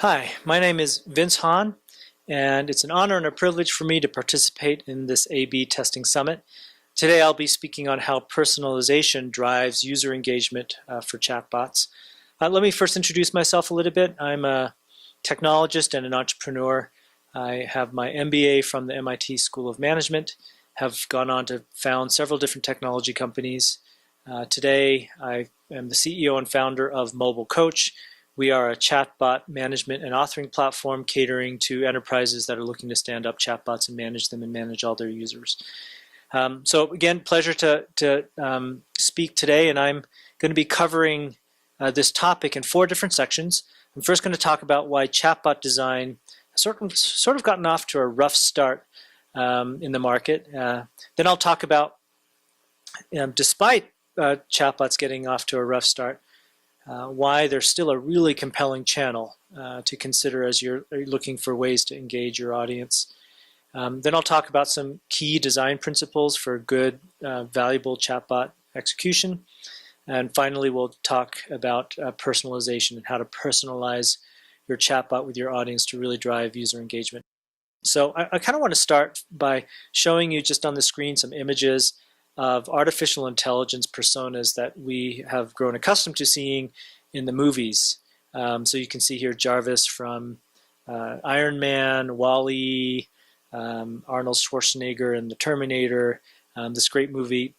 Hi, my name is Vince Hahn, and it's an honor and a privilege for me to participate in this A/B testing summit. Today I'll be speaking on how personalization drives user engagement for chatbots. Let me first introduce myself a little bit. I'm a technologist and an entrepreneur. I have my MBA from the MIT School of Management, have gone on to found several different technology companies. Today I am the CEO and founder of Mobile Coach. We are a chatbot management and authoring platform catering to enterprises that are looking to stand up chatbots and manage all their users. So again, pleasure to speak today, and I'm going to be covering this topic in 4 different sections. I'm first going to talk about why chatbot design has sort of gotten off to a rough start in the market. Then I'll talk about, despite chatbots getting off to a rough start, why they're still a really compelling channel to consider as you're looking for ways to engage your audience. Then I'll talk about some key design principles for good, valuable chatbot execution. And finally, we'll talk about personalization and how to personalize your chatbot with your audience to really drive user engagement. So I kind of want to start by showing you just on the screen some images of artificial intelligence personas that we have grown accustomed to seeing in the movies. So you can see here Jarvis from Iron Man, WALL-E, Arnold Schwarzenegger in The Terminator, this great movie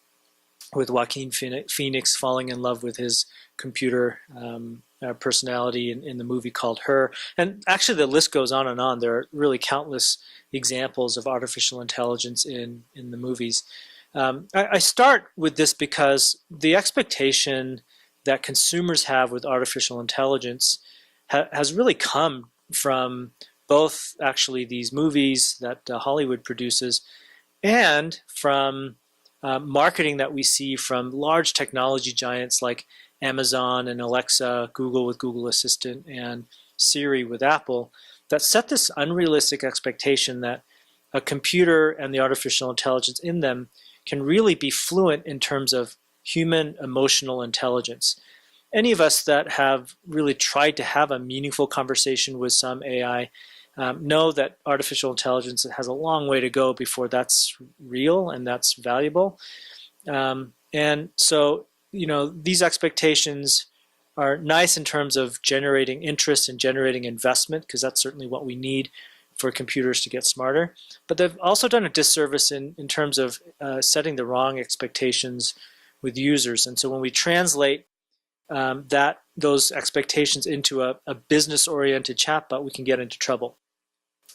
with Joaquin Phoenix falling in love with his computer personality in the movie called Her. And actually the list goes on and on. There are really countless examples of artificial intelligence in the movies. I start with this because the expectation that consumers have with artificial intelligence has really come from both actually these movies that Hollywood produces and from marketing that we see from large technology giants like Amazon and Alexa, Google with Google Assistant, and Siri with Apple, that set this unrealistic expectation that a computer and the artificial intelligence in them can really be fluent in terms of human emotional intelligence. Any of us that have really tried to have a meaningful conversation with some AI know that artificial intelligence has a long way to go before that's real and that's valuable. And so, these expectations are nice in terms of generating interest and generating investment, because that's certainly what we need for computers to get smarter, but they've also done a disservice in terms of setting the wrong expectations with users. And so when we translate those expectations into a business-oriented chatbot, we can get into trouble.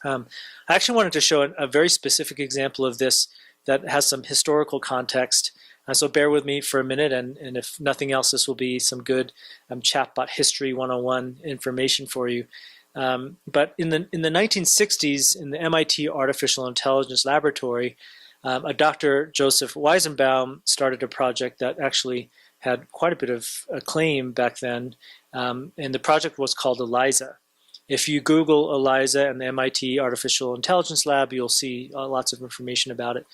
I actually wanted to show a very specific example of this that has some historical context. So bear with me for a minute, and if nothing else, this will be some good chatbot history 101 information for you. But in the 1960s, in the MIT Artificial Intelligence Laboratory, a Dr. Joseph Weizenbaum started a project that actually had quite a bit of acclaim back then, and the project was called ELIZA. If you Google ELIZA and the MIT Artificial Intelligence Lab, you'll see lots of information about it.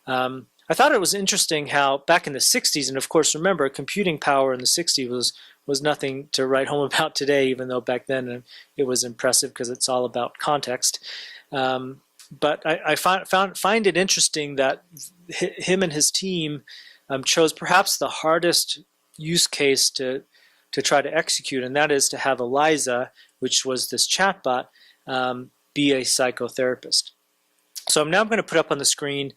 I thought it was interesting how back in the 60s, and of course remember, computing power in the 60s was nothing to write home about today, even though back then it was impressive because it's all about context. But I find it interesting that him and his team chose perhaps the hardest use case to try to execute, and that is to have ELIZA, which was this chatbot, be a psychotherapist. So now I'm going to put up on the screen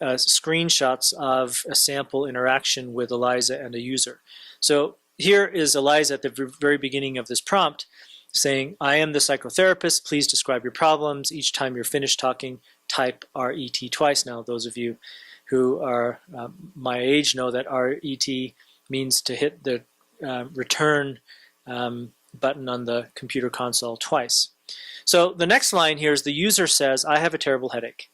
screenshots of a sample interaction with ELIZA and a user. So here is ELIZA at the very beginning of this prompt saying, "I am the psychotherapist, please describe your problems. Each time you're finished talking, type RET twice." Now those of you who are my age know that RET means to hit the return button on the computer console twice. So the next line here is the user says, "I have a terrible headache."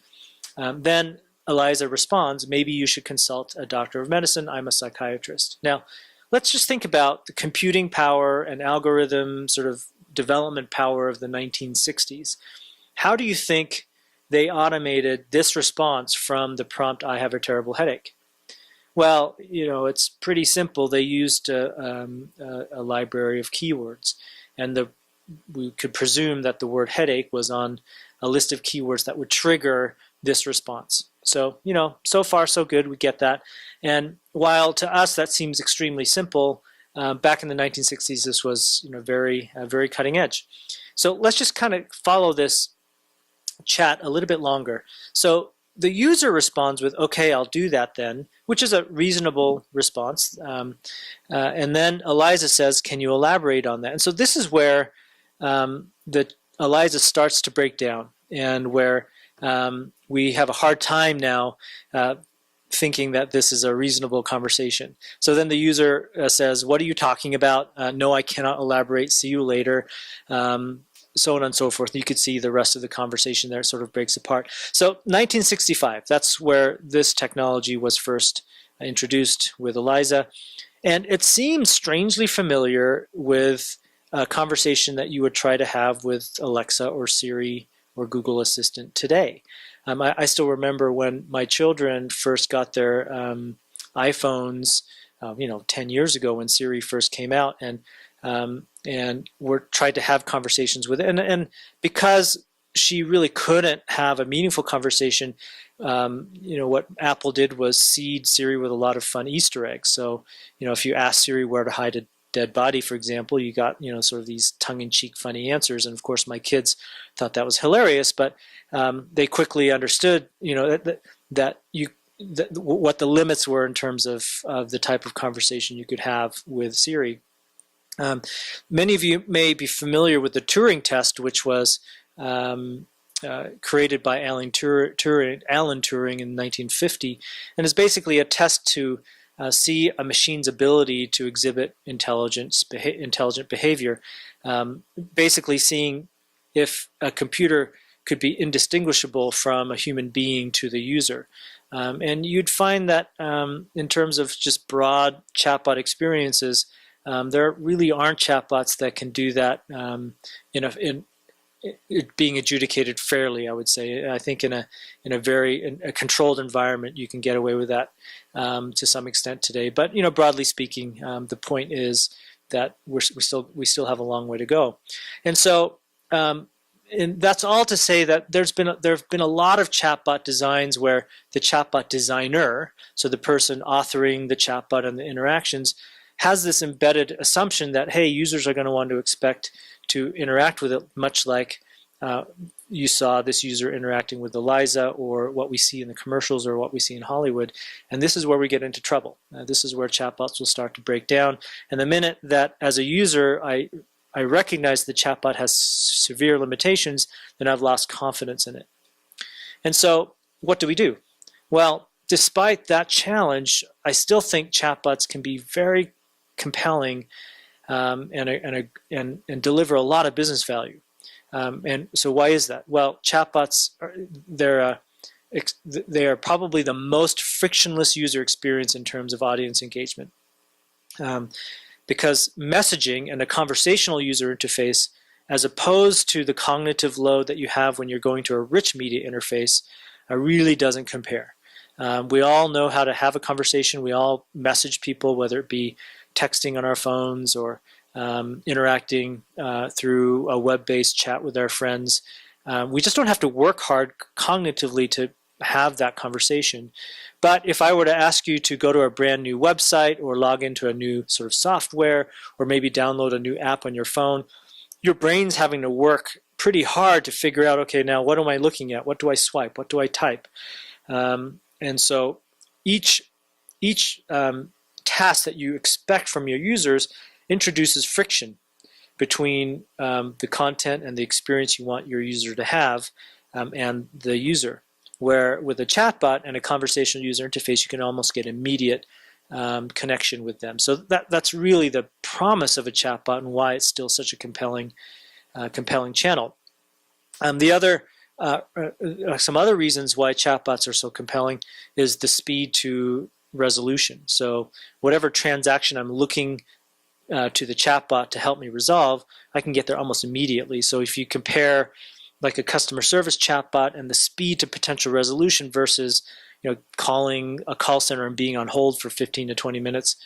Then ELIZA responds, "Maybe you should consult a doctor of medicine. I'm a psychiatrist." Now, let's just think about the computing power and algorithm sort of development power of the 1960s. How do you think they automated this response from the prompt, "I have a terrible headache"? Well, it's pretty simple. They used a library of keywords, and the we could presume that the word headache was on a list of keywords that would trigger this response. So, so far so good, we get that. And while to us that seems extremely simple, back in the 1960s this was very, very cutting edge. So let's just kind of follow this chat a little bit longer. So the user responds with, okay, I'll do that then, which is a reasonable response. And then Eliza says, can you elaborate on that? And so this is where the Eliza starts to break down, and where we have a hard time now thinking that this is a reasonable conversation. So then the user says, what are you talking about? No, I cannot elaborate. See you later. So on and so forth. You could see the rest of the conversation there sort of breaks apart. So 1965, that's where this technology was first introduced with Eliza. And it seems strangely familiar with a conversation that you would try to have with Alexa or Siri or Google Assistant today. I still remember when my children first got their iPhones, 10 years ago when Siri first came out, and we're tried to have conversations with it. And because she really couldn't have a meaningful conversation, what Apple did was seed Siri with a lot of fun Easter eggs. So, if you ask Siri where to hide a dead body, for example, you got, sort of these tongue-in-cheek funny answers. And of course, my kids thought that was hilarious, but they quickly understood, what the limits were in terms of the type of conversation you could have with Siri. Many of you may be familiar with the Turing Test, which was created by Alan Turing in 1950, and is basically a test to see a machine's ability to exhibit intelligent behavior, basically seeing if a computer could be indistinguishable from a human being to the user. And you'd find that in terms of just broad chatbot experiences, there really aren't chatbots that can do that in being adjudicated fairly, I would say. I think in a very controlled environment, you can get away with that to some extent today. But broadly speaking, the point is that we still have a long way to go. And so, and that's all to say that there have been a lot of chatbot designs where the chatbot designer, so the person authoring the chatbot and the interactions, has this embedded assumption that, hey, users are going to want to expect to interact with it, much like you saw this user interacting with Eliza, or what we see in the commercials, or what we see in Hollywood. And this is where we get into trouble. This is where chatbots will start to break down. And the minute that, as a user, I recognize the chatbot has severe limitations, then I've lost confidence in it. And so what do we do? Well, despite that challenge, I still think chatbots can be very compelling and deliver a lot of business value. And so why is that? Well, chatbots, they are probably the most frictionless user experience in terms of audience engagement. Because messaging and a conversational user interface, as opposed to the cognitive load that you have when you're going to a rich media interface, really doesn't compare. We all know how to have a conversation. We all message people, whether it be texting on our phones or interacting through a web-based chat with our friends. We just don't have to work hard cognitively to have that conversation. But if I were to ask you to go to a brand new website, or log into a new sort of software, or maybe download a new app on your phone, your brain's having to work pretty hard to figure out, okay, now what am I looking at? What do I swipe? What do I type? And so each task that you expect from your users introduces friction between the content and the experience you want your user to have and the user. Where with a chatbot and a conversational user interface, you can almost get immediate connection with them. So that's really the promise of a chatbot, and why it's still such a compelling channel. Some other reasons why chatbots are so compelling is the speed to resolution. So whatever transaction I'm looking to the chatbot to help me resolve, I can get there almost immediately. So if you compare like a customer service chatbot and the speed to potential resolution versus calling a call center and being on hold for 15 to 20 minutes,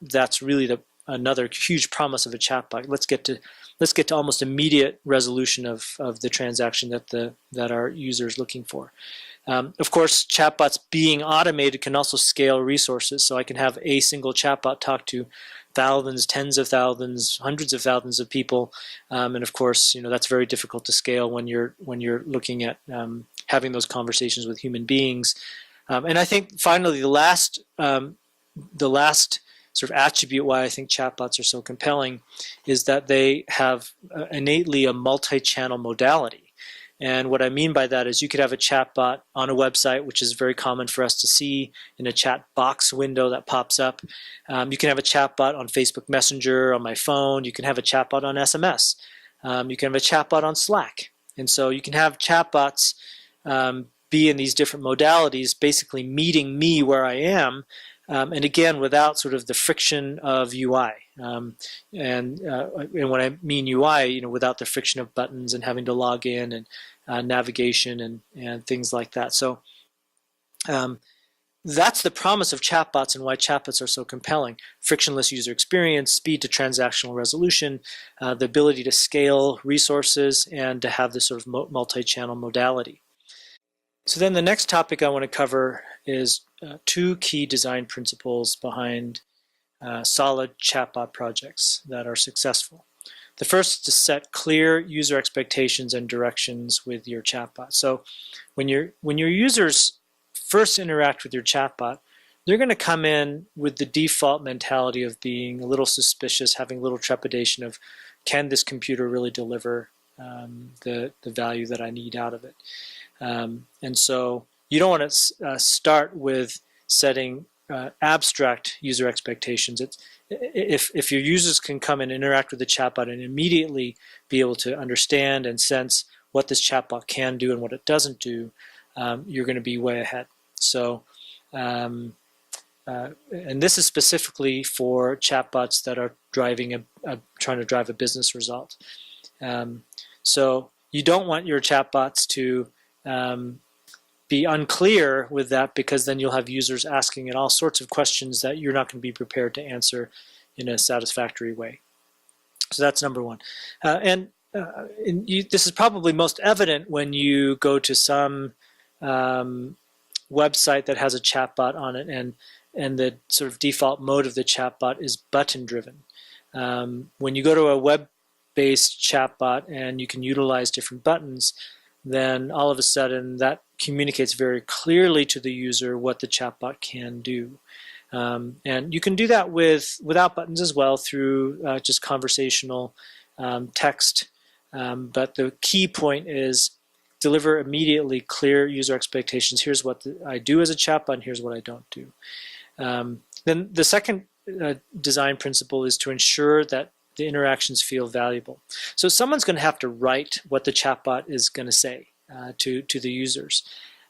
that's really another huge promise of a chatbot. Let's get to almost immediate resolution of the transaction that our user is looking for. Of course, chatbots being automated can also scale resources. So I can have a single chatbot talk to thousands, tens of thousands, hundreds of thousands of people, and of course, that's very difficult to scale when you're looking at having those conversations with human beings. And I think finally, the last sort of attribute why I think chatbots are so compelling is that they have innately a multi-channel modality. And what I mean by that is you could have a chatbot on a website, which is very common for us to see in a chat box window that pops up. You can have a chatbot on Facebook Messenger, on my phone. You can have a chatbot on SMS. You can have a chatbot on Slack. And so you can have chatbots be in these different modalities, basically meeting me where I am, and again, without sort of the friction of UI. And when I mean UI, without the friction of buttons and having to log in and navigation and things like that. So that's the promise of chatbots and why chatbots are so compelling. Frictionless user experience, speed to transactional resolution, the ability to scale resources, and to have this sort of multi-channel modality. So then the next topic I want to cover is two key design principles behind solid chatbot projects that are successful. The first is to set clear user expectations and directions with your chatbot. So when your users first interact with your chatbot, they're going to come in with the default mentality of being a little suspicious, having a little trepidation of, can this computer really deliver the value that I need out of it? And so you don't want to start with setting abstract user expectations. If your users can come and interact with the chatbot and immediately be able to understand and sense what this chatbot can do and what it doesn't do, you're going to be way ahead. So, and this is specifically for chatbots that are trying to drive a business result. So you don't want your chatbots to be unclear with that, because then you'll have users asking it all sorts of questions that you're not going to be prepared to answer in a satisfactory way. So that's number one. This is probably most evident when you go to some website that has a chatbot on it, and the sort of default mode of the chatbot is button driven. When you go to a web-based chatbot and you can utilize different buttons, then all of a sudden that communicates very clearly to the user what the chatbot can do. And you can do that without buttons as well, through just conversational text. But the key point is deliver immediately clear user expectations. Here's what I do as a chatbot, and here's what I don't do. Then the second design principle is to ensure that the interactions feel valuable. So someone's going to have to write what the chatbot is going to say to the users.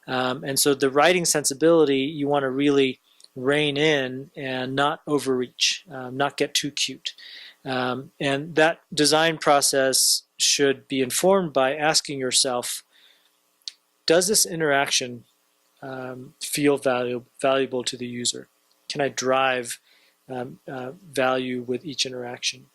And so the writing sensibility, you want to really rein in and not overreach, not get too cute. And that design process should be informed by asking yourself, does this interaction feel valuable to the user? Can I drive value with each interaction?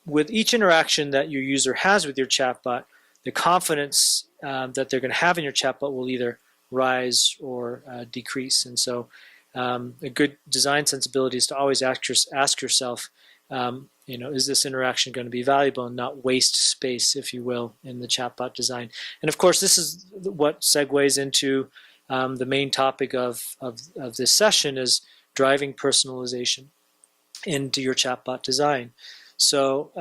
With each interaction that your user has with your chatbot, the confidence that they're going to have in your chatbot will either rise or decrease. And so a good design sensibility is to always ask yourself, is this interaction going to be valuable and not waste space, if you will, in the chatbot design? And of course, this is what segues into the main topic of this session, is driving personalization into your chatbot design. So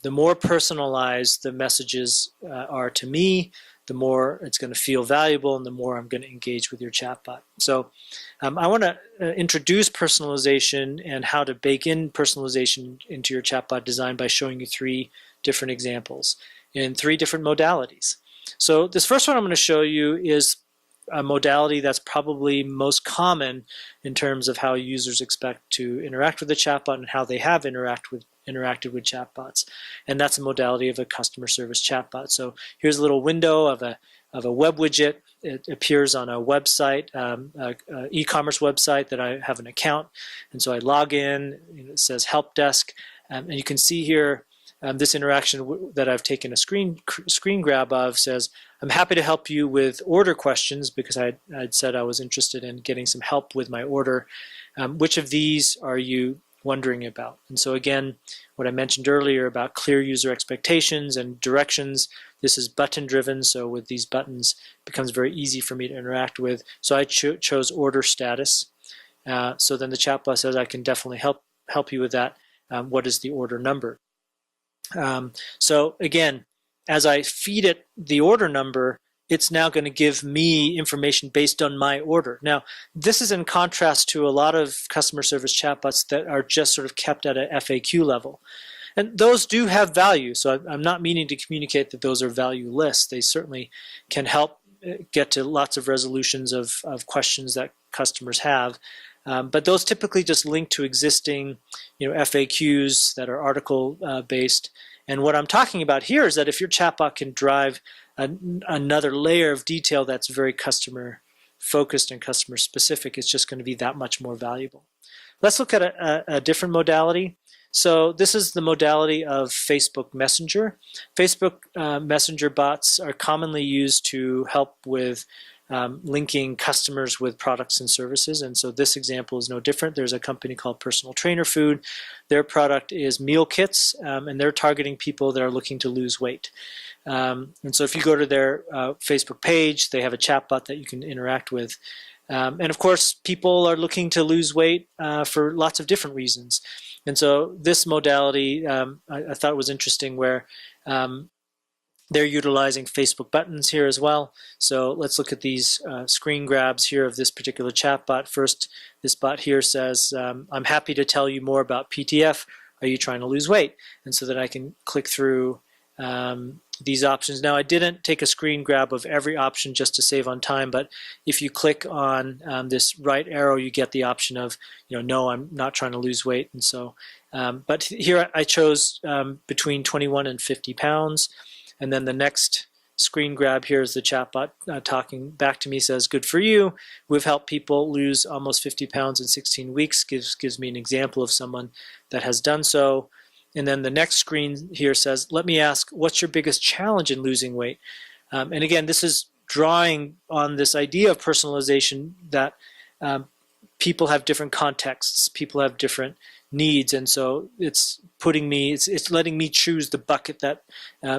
the more personalized the messages are to me, the more it's going to feel valuable and the more I'm going to engage with your chatbot. So I want to introduce personalization and how to bake in personalization into your chatbot design by showing you 3 different examples in 3 different modalities. So this first one I'm going to show you is a modality that's probably most common in terms of how users expect to interact with the chatbot and how they have interacted with chatbots, and that's a modality of a customer service chatbot. So here's a little window of a web widget it appears on a website, e-commerce website that I have an account, and so I log in. It says help desk, and you can see here this interaction that I've taken a screen grab of says, I'm happy to help you with order questions because I'd said I was interested in getting some help with my order. Which of these are you wondering about? And so again, what I mentioned earlier about clear user expectations and directions, this is button driven, so with these buttons it becomes very easy for me to interact with. So I chose order status. So then the chatbot says I can definitely help you with that. What is the order number? So again, as I feed it the order number, it's now going to give me information based on my order. Now, this is in contrast to a lot of customer service chatbots that are just sort of kept at a FAQ level. And those do have value, so I'm not meaning to communicate that those are valueless. They certainly can help get to lots of resolutions of questions that customers have. But those typically just link to existing FAQs that are article based. And what I'm talking about here is that if your chatbot can drive another layer of detail that's very customer focused and customer specific, it's just going to be that much more valuable. Let's look at a different modality. So this is the modality of Facebook Messenger. Facebook Messenger bots are commonly used to help with linking customers with products and services, and so this example is no different. There's a company called Personal Trainer Food. Their product is meal kits, and they're targeting people that are looking to lose weight. And so if you go to their Facebook page, they have a chatbot that you can interact with. And of course, people are looking to lose weight for lots of different reasons. And so this modality I thought was interesting, where they're utilizing Facebook buttons here as well. So let's look at these screen grabs here of this particular chatbot. First, this bot here says, I'm happy to tell you more about PTF. Are you trying to lose weight? And so that I can click through these options. Now, I didn't take a screen grab of every option just to save on time, but if you click on this right arrow, you get the option of, no, I'm not trying to lose weight. And so, but here I chose between 21 and 50 pounds. And then the next screen grab here is the chatbot talking back to me, says, good for you. We've helped people lose almost 50 pounds in 16 weeks. Gives me an example of someone that has done so. And then the next screen here says, let me ask, what's your biggest challenge in losing weight? And again, this is drawing on this idea of personalization that people have different contexts, people have different needs, and so it's letting me choose the bucket that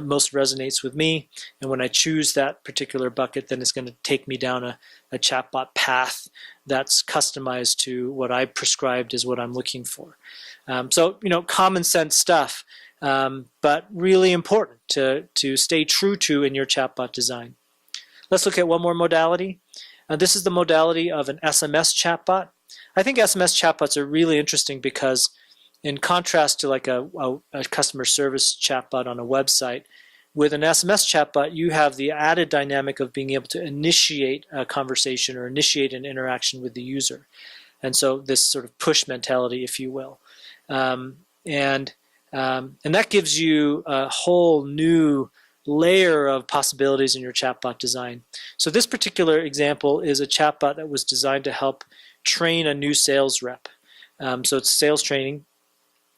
most resonates with me. And when I choose that particular bucket, then it's going to take me down a chatbot path that's customized to what I prescribed as what I'm looking for. So common sense stuff, but really important to stay true to in your chatbot design. Let's look at one more modality. This is the modality of an SMS chatbot. I think SMS chatbots are really interesting because, in contrast to like a customer service chatbot on a website, with an SMS chatbot, you have the added dynamic of being able to initiate a conversation or initiate an interaction with the user. And so this sort of push mentality, if you will. And that gives you a whole new layer of possibilities in your chatbot design. So this particular example is a chatbot that was designed to help train a new sales rep. So it's sales training.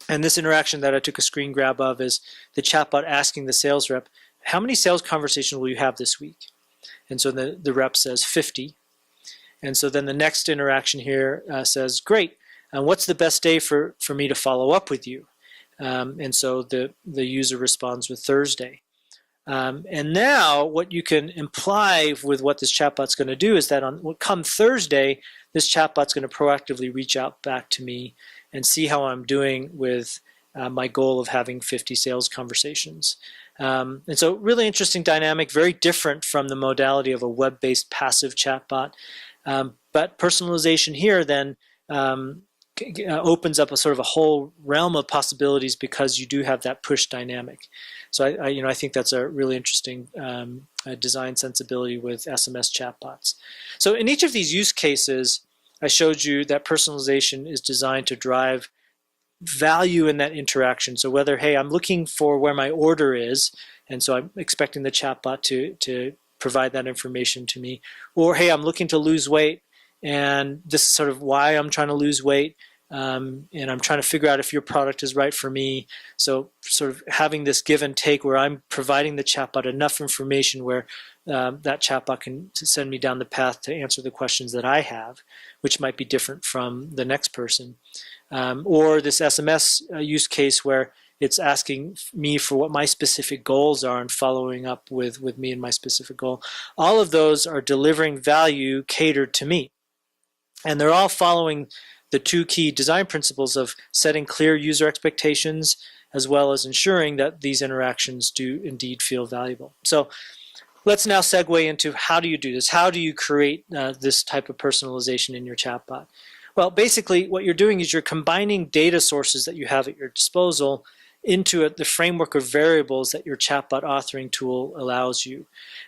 And this interaction that I took a screen grab of is the chatbot asking the sales rep, how many sales conversations will you have this week? And so the rep says 50. And so then the next interaction here says, great, what's the best day for me to follow up with you? And so the user responds with Thursday. And now what you can imply with what this chatbot's going to do is that come Thursday, this chatbot's going to proactively reach out back to me and see how I'm doing with my goal of having 50 sales conversations. And so really interesting dynamic, very different from the modality of a web-based passive chatbot. But personalization here then opens up a sort of a whole realm of possibilities because you do have that push dynamic. So I think that's a really interesting design sensibility with SMS chatbots. So in each of these use cases, I showed you that personalization is designed to drive value in that interaction. So whether, hey, I'm looking for where my order is, and so I'm expecting the chatbot to provide that information to me. Or, hey, I'm looking to lose weight, and this is sort of why I'm trying to lose weight, and I'm trying to figure out if your product is right for me. So sort of having this give and take where I'm providing the chatbot enough information where that chatbot can send me down the path to answer the questions that I have, which might be different from the next person. Or this SMS use case where it's asking me for what my specific goals are and following up with me and my specific goal. All of those are delivering value catered to me. And they're all following the two key design principles of setting clear user expectations as well as ensuring that these interactions do indeed feel valuable. So let's now segue into how do you do this? How do you create this type of personalization in your chatbot? Well, basically what you're doing is you're combining data sources that you have at your disposal into the framework of variables that your chatbot authoring tool allows you.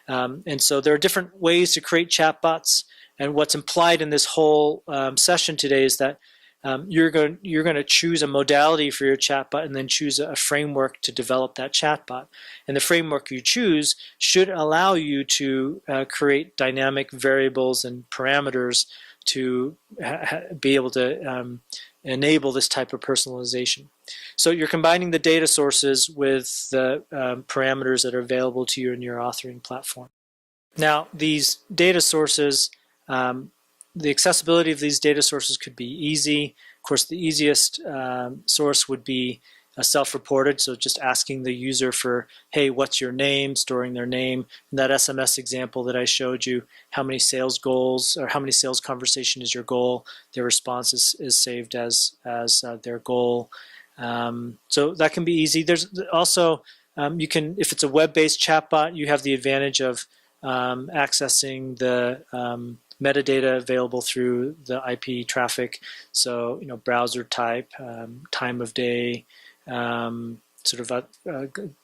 And so there are different ways to create chatbots. And what's implied in this whole session today is that you're going to choose a modality for your chatbot and then choose a framework to develop that chatbot. And the framework you choose should allow you to create dynamic variables and parameters to be able to enable this type of personalization. So you're combining the data sources with the parameters that are available to you in your authoring platform. Now, these data sources, the accessibility of these data sources could be easy. Of course, the easiest source would be self-reported, so just asking the user for, hey, what's your name, storing their name. In that SMS example that I showed you, how many sales goals or how many sales conversation is your goal, their response is saved as their goal. So that can be easy. There's also, you can, if it's a web-based chatbot, you have the advantage of accessing the metadata available through the IP traffic. So, browser type, time of day, sort of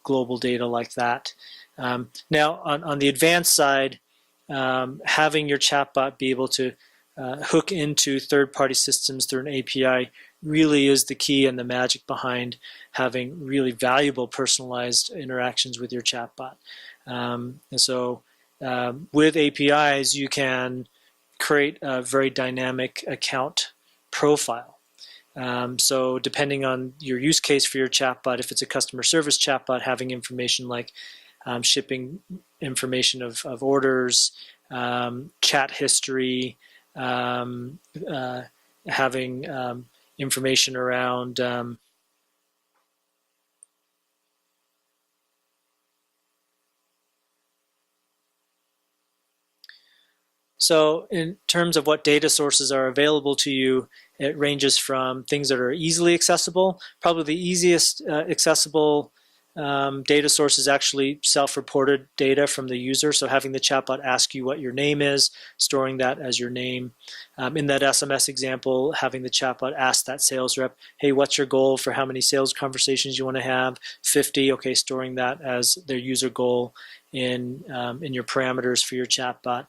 global data like that. Now, on the advanced side, having your chatbot be able to hook into third-party systems through an API really is the key and the magic behind having really valuable personalized interactions with your chatbot. And so with APIs, you can create a very dynamic account profile. So depending on your use case for your chatbot, if it's a customer service chatbot, having information like shipping information of orders, chat history, having information around so in terms of what data sources are available to you, it ranges from things that are easily accessible. Probably the easiest accessible data source is actually self-reported data from the user. So having the chatbot ask you what your name is, storing that as your name. In that SMS example, having the chatbot ask that sales rep, hey, what's your goal for how many sales conversations you want to have? 50, okay, storing that as their user goal in your parameters for your chatbot.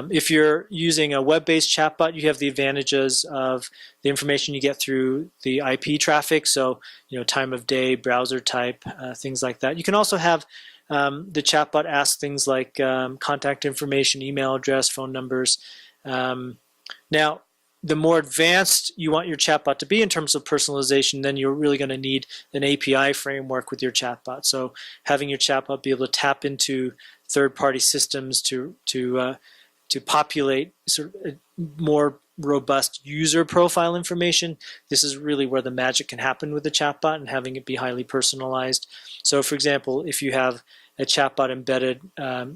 If you're using a web-based chatbot, you have the advantages of the information you get through the IP traffic, so time of day, browser type, things like that. You can also have the chatbot ask things like contact information, email address, phone numbers. Now, the more advanced you want your chatbot to be in terms of personalization, then you're really going to need an API framework with your chatbot. So having your chatbot be able to tap into third-party systems to populate sort of more robust user profile information. This is really where the magic can happen with the chatbot and having it be highly personalized. So for example, if you have a chatbot embedded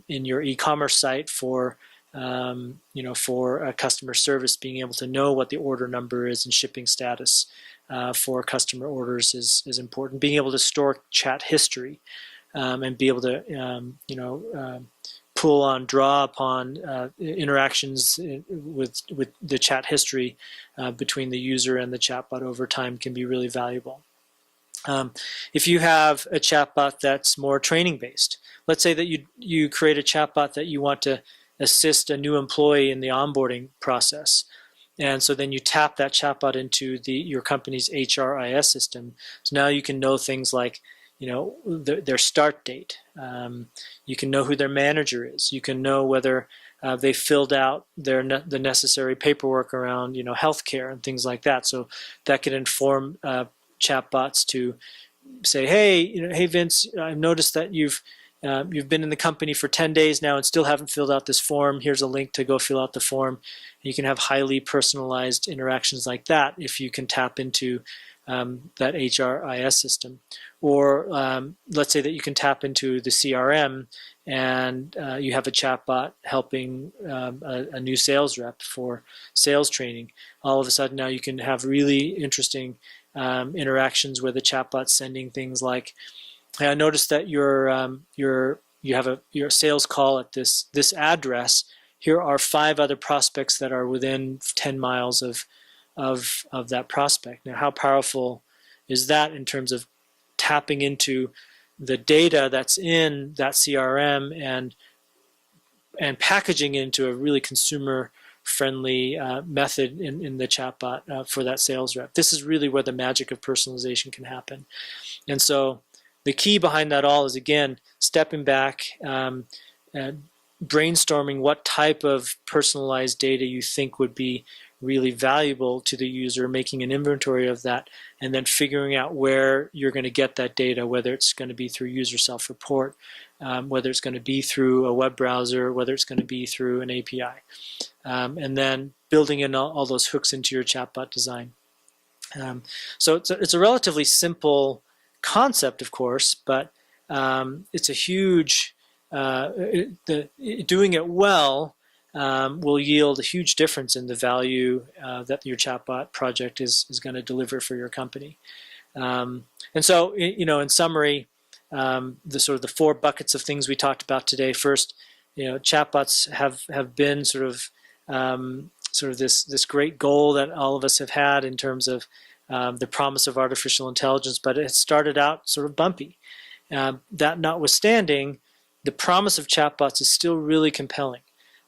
in your e-commerce site for for customer service, being able to know what the order number is and shipping status for customer orders is important. Being able to store chat history and be able to pull on, draw upon interactions with the chat history between the user and the chatbot over time can be really valuable. If you have a chatbot that's more training based, let's say that you create a chatbot that you want to assist a new employee in the onboarding process. And so then you tap that chatbot into your company's HRIS system. So now you can know things like, their start date. You can know who their manager is. You can know whether they filled out the necessary paperwork around healthcare and things like that. So that can inform chatbots to say, hey Vince, I've noticed that you've been in the company for 10 days now and still haven't filled out this form. Here's a link to go fill out the form. You can have highly personalized interactions like that if you can tap into that HRIS system. Or let's say that you can tap into the CRM and you have a chatbot helping a new sales rep for sales training. All of a sudden now you can have really interesting interactions where the chatbot's sending things like, hey, I noticed that you have your sales call at this address. Here are 5 other prospects that are within 10 miles of that prospect. Now, how powerful is that in terms of tapping into the data that's in that CRM and packaging into a really consumer-friendly method in the chatbot for that sales rep? This is really where the magic of personalization can happen. And so the key behind that all is, again, stepping back, brainstorming what type of personalized data you think would be really valuable to the user, making an inventory of that, and then figuring out where you're going to get that data, whether it's going to be through user self-report, whether it's going to be through a web browser, whether it's going to be through an API, and then building in all those hooks into your chatbot design. So it's a relatively simple concept, of course, but it's a huge, doing it well will yield a huge difference in the value that your chatbot project is going to deliver for your company. And so, in summary, the 4 buckets of things we talked about today. First, chatbots have been sort of this great goal that all of us have had in terms of the promise of artificial intelligence, but it started out sort of bumpy. That notwithstanding, the promise of chatbots is still really compelling,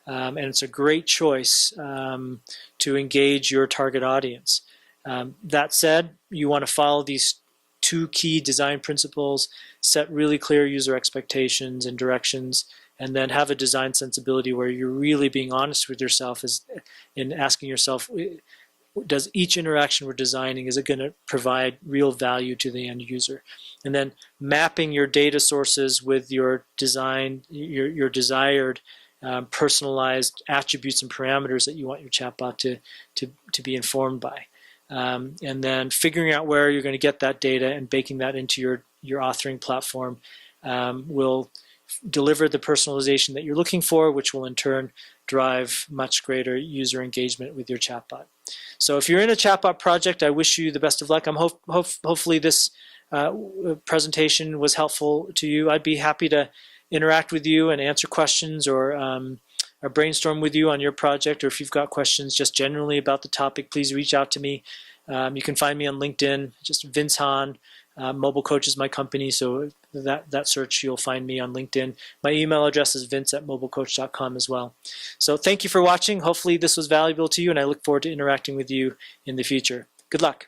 and it's a great choice to engage your target audience. That said, you want to follow these 2 key design principles, set really clear user expectations and directions, and then have a design sensibility where you're really being honest with yourself in asking yourself, does each interaction we're designing, is it going to provide real value to the end user? And then mapping your data sources with your design, your desired personalized attributes and parameters that you want your chatbot to be informed by. And then figuring out where you're going to get that data and baking that into your authoring platform will deliver the personalization that you're looking for, which will in turn drive much greater user engagement with your chatbot. So if you're in a chatbot project, I wish you the best of luck. Hopefully this presentation was helpful to you. I'd be happy to interact with you and answer questions or brainstorm with you on your project, or if you've got questions just generally about the topic, please reach out to me. You can find me on LinkedIn, just Vince Hahn. Mobile Coach is my company, so that search, you'll find me on LinkedIn. My email address is vince@mobilecoach.com as well. So thank you for watching. Hopefully this was valuable to you, and I look forward to interacting with you in the future. Good luck.